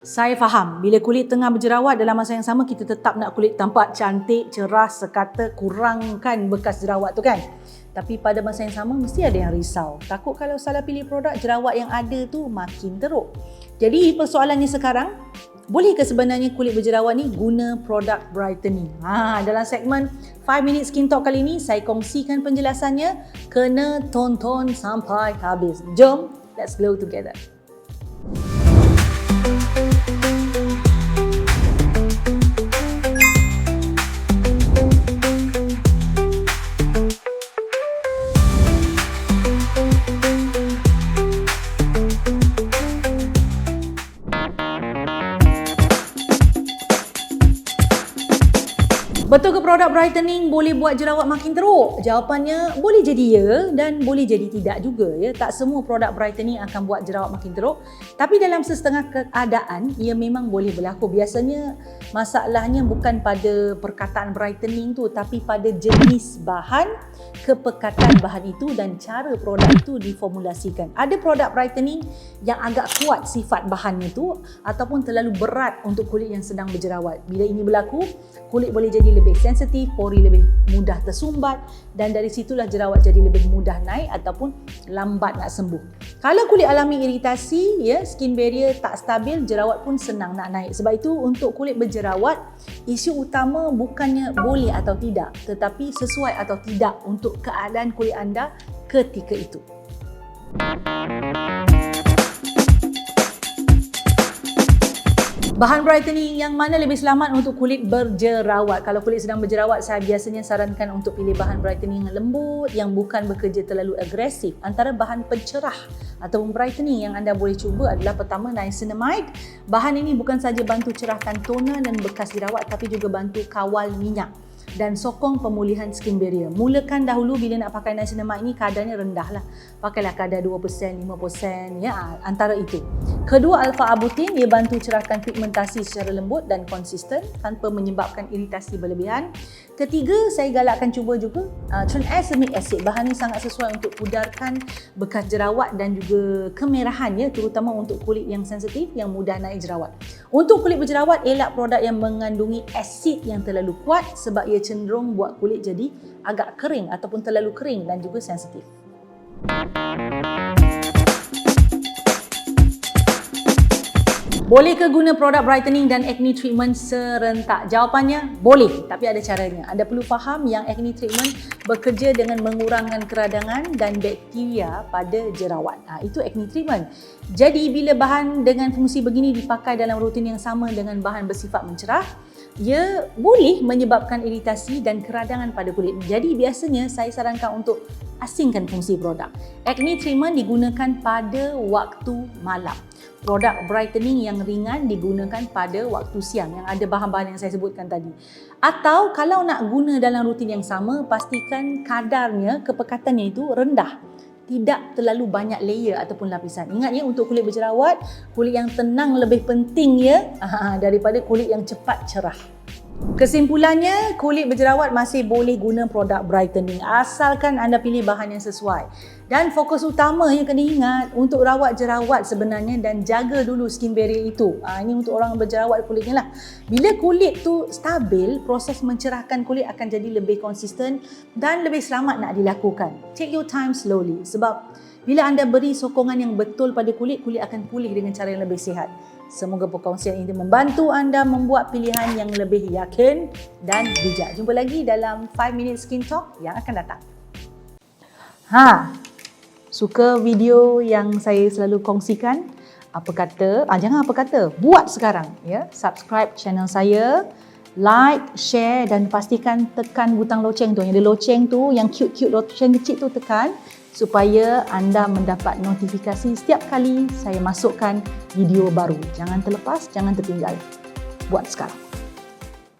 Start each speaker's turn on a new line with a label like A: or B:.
A: Saya faham, bila kulit tengah berjerawat dalam masa yang sama kita tetap nak kulit tampak cantik, cerah, sekata, kurangkan bekas jerawat tu kan. Tapi pada masa yang sama mesti ada yang risau. Takut kalau salah pilih produk, jerawat yang ada tu makin teruk. Jadi persoalannya sekarang, bolehkah sebenarnya kulit berjerawat ni guna produk brightening? Dalam segmen 5 Minute Skin Talk kali ni saya kongsikan penjelasannya. Kena tonton sampai habis. Jom, let's glow together. Betul ke produk brightening boleh buat jerawat makin teruk? Jawapannya boleh jadi ya dan boleh jadi tidak juga ya. Tak semua produk brightening akan buat jerawat makin teruk, tapi dalam setengah keadaan ia memang boleh berlaku. Biasanya masalahnya bukan pada perkataan brightening tu, tapi pada jenis bahan, kepekatan bahan itu dan cara produk itu diformulasikan. Ada produk brightening yang agak kuat sifat bahannya tu ataupun terlalu berat untuk kulit yang sedang berjerawat. Bila ini berlaku, kulit boleh jadi lebih sensitif, pori lebih mudah tersumbat dan dari situlah jerawat jadi lebih mudah naik ataupun lambat nak sembuh. Kalau kulit alami iritasi, ya, skin barrier tak stabil, jerawat pun senang nak naik. Sebab itu untuk kulit berjerawat, isu utama bukannya boleh atau tidak, tetapi sesuai atau tidak untuk keadaan kulit anda ketika itu. Bahan brightening yang mana lebih selamat untuk kulit berjerawat? Kalau kulit sedang berjerawat, saya biasanya sarankan untuk pilih bahan brightening yang lembut, yang bukan bekerja terlalu agresif. Antara bahan pencerah atau brightening yang anda boleh cuba adalah pertama, niacinamide. Bahan ini bukan saja bantu cerahkan toner dan bekas jerawat, tapi juga bantu kawal minyak dan sokong pemulihan skin barrier. Mulakan dahulu bila nak pakai niacinamide ni kadarnya rendah lah. Pakailah kadar 2%, 5%, ya, antara itu. Kedua, alpha-arbutin, ia bantu cerahkan pigmentasi secara lembut dan konsisten tanpa menyebabkan iritasi berlebihan. Ketiga, saya galakkan cuba juga tranexamic acid. Bahan ini sangat sesuai untuk pudarkan bekas jerawat dan juga kemerahan, ya, terutama untuk kulit yang sensitif yang mudah naik jerawat. Untuk kulit berjerawat, elak produk yang mengandungi asid yang terlalu kuat sebab ia cenderung buat kulit jadi agak kering ataupun terlalu kering dan juga sensitif. Bolehkah guna produk brightening dan acne treatment serentak? Jawapannya boleh, tapi ada caranya. Anda perlu faham yang acne treatment bekerja dengan mengurangkan keradangan dan bakteria pada jerawat. Itu acne treatment. Jadi bila bahan dengan fungsi begini dipakai dalam rutin yang sama dengan bahan bersifat mencerah, ia boleh menyebabkan iritasi dan keradangan pada kulit. Jadi biasanya saya sarankan untuk asingkan fungsi produk. Acne treatment digunakan pada waktu malam. Produk brightening yang ringan digunakan pada waktu siang yang ada bahan-bahan yang saya sebutkan tadi. Atau kalau nak guna dalam rutin yang sama, pastikan kadarnya, kepekatannya itu rendah. Tidak terlalu banyak layer ataupun lapisan. Ingat ya, untuk kulit berjerawat, kulit yang tenang lebih penting ya daripada kulit yang cepat cerah. Kesimpulannya, kulit berjerawat masih boleh guna produk brightening asalkan anda pilih bahan yang sesuai. Dan fokus utama yang kena ingat untuk rawat jerawat sebenarnya dan jaga dulu skin barrier itu. Ini untuk orang berjerawat kulitnya lah. Bila kulit tu stabil, proses mencerahkan kulit akan jadi lebih konsisten dan lebih selamat nak dilakukan. Take your time slowly sebab bila anda beri sokongan yang betul pada kulit, kulit akan pulih dengan cara yang lebih sihat. Semoga perkongsian ini membantu anda membuat pilihan yang lebih yakin dan bijak. Jumpa lagi dalam 5 Minute Skin Talk yang akan datang. Suka video yang saya selalu kongsikan? Apa kata? Jangan apa kata, buat sekarang ya. Subscribe channel saya, like, share dan pastikan tekan butang loceng tu. Yang ada loceng tu, yang cute-cute loceng kecil tu tekan supaya anda mendapat notifikasi setiap kali saya masukkan video baru. Jangan terlepas, jangan tertinggal. Buat sekarang.